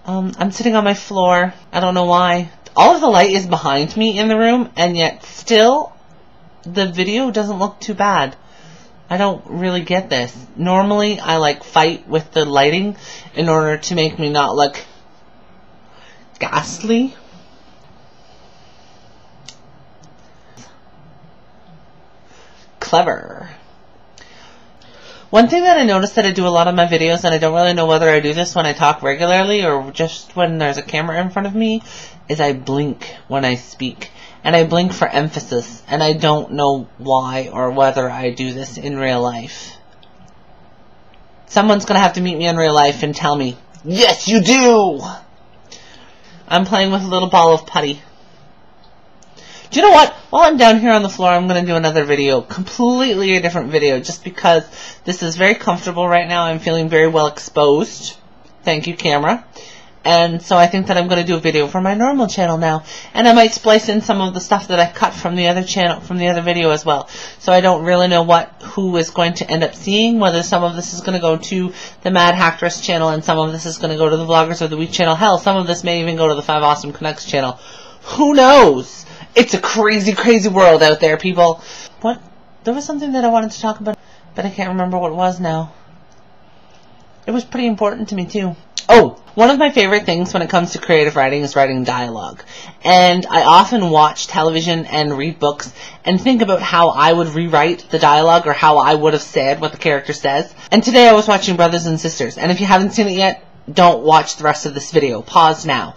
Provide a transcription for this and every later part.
I'm sitting on my floor. I don't know why. All of the light is behind me in the room, and yet still the video doesn't look too bad. I don't really get this. Normally I like fight with the lighting in order to make me not look ghastly. Clever. One thing that I noticed that I do a lot of my videos, and I don't really know whether I do this when I talk regularly or just when there's a camera in front of me, is I blink when I speak. And I blink for emphasis, and I don't know why or whether I do this in real life. Someone's gonna have to meet me in real life and tell me, yes, you do! I'm playing with a little ball of putty. Do you know what? While I'm down here on the floor, I'm going to do another video. Completely a different video, just because this is very comfortable right now. I'm feeling very well exposed. Thank you, camera. And so I think that I'm going to do a video for my normal channel now. And I might splice in some of the stuff that I cut from the other channel, from the other video as well. So I don't really know who is going to end up seeing, whether some of this is going to go to the Mad Hacktress channel and some of this is going to go to the Vloggers of the Week channel. Hell, some of this may even go to the 5 Awesome Connects channel. Who knows? It's a crazy, crazy world out there, people. What? There was something that I wanted to talk about, but I can't remember what it was now. It was pretty important to me, too. Oh, one of my favorite things when it comes to creative writing is writing dialogue. And I often watch television and read books and think about how I would rewrite the dialogue or how I would have said what the character says. And today I was watching Brothers and Sisters. And if you haven't seen it yet, don't watch the rest of this video. Pause now.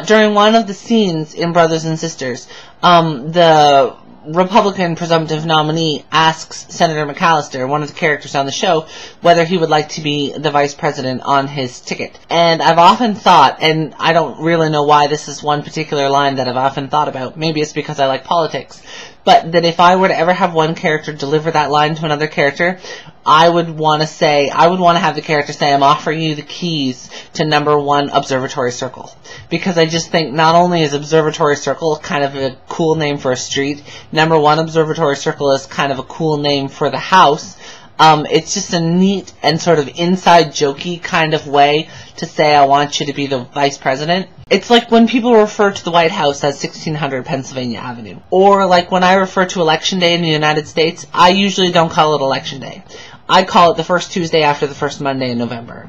During one of the scenes in Brothers and Sisters, the Republican presumptive nominee asks Senator McAllister, one of the characters on the show, whether he would like to be the vice president on his ticket. And I've often thought, and I don't really know why this is one particular line that I've often thought about, maybe it's because I like politics, but that if I were to ever have one character deliver that line to another character, I would want to have the character say, I'm offering you the keys to #1 Observatory Circle. Because I just think not only is Observatory Circle kind of a cool name for a street, #1 Observatory Circle is kind of a cool name for the house. It's just a neat and sort of inside jokey kind of way to say I want you to be the vice president. It's like when people refer to the White House as 1600 Pennsylvania Avenue. Or like when I refer to Election Day in the United States, I usually don't call it Election Day. I call it the first Tuesday after the first Monday in November.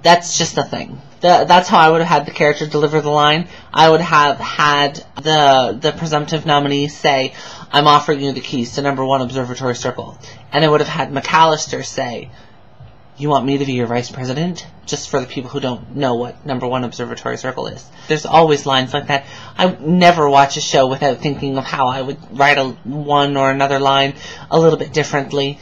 That's just a thing. That's how I would have had the character deliver the line. I would have had the presumptive nominee say, I'm offering you the keys to #1 Observatory Circle. And I would have had McAllister say, you want me to be your vice president? Just for the people who don't know what #1 Observatory Circle is. There's always lines like that. I never watch a show without thinking of how I would write one or another line a little bit differently.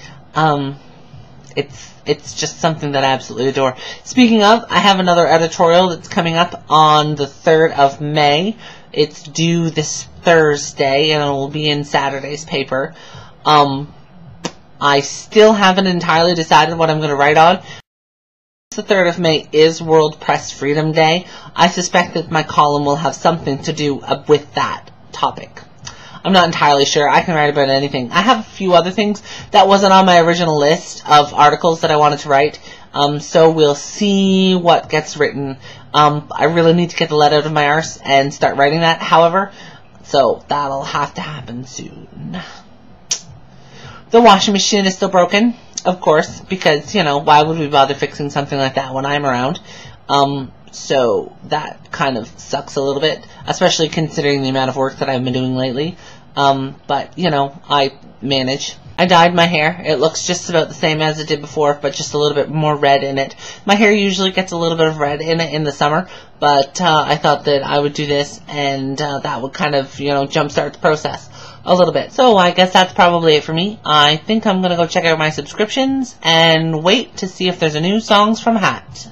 It's just something that I absolutely adore. Speaking of, I have another editorial that's coming up on the 3rd of May. It's due this Thursday, and it will be in Saturday's paper. I still haven't entirely decided what I'm going to write on. The 3rd of May is World Press Freedom Day. I suspect that my column will have something to do with that topic. I'm not entirely sure. I can write about anything. I have a few other things that wasn't on my original list of articles that I wanted to write. So we'll see what gets written. I really need to get the lead out of my arse and start writing that, however. So that'll have to happen soon. The washing machine is still broken, of course, because, you know, why would we bother fixing something like that when I'm around? So that kind of sucks a little bit, especially considering the amount of work that I've been doing lately. But, you know, I manage. I dyed my hair. It looks just about the same as it did before, but just a little bit more red in it. My hair usually gets a little bit of red in it in the summer, but I thought that I would do this, and that would kind of, you know, jumpstart the process a little bit. So I guess that's probably it for me. I think I'm going to go check out my subscriptions and wait to see if there's a new Songs from Hat.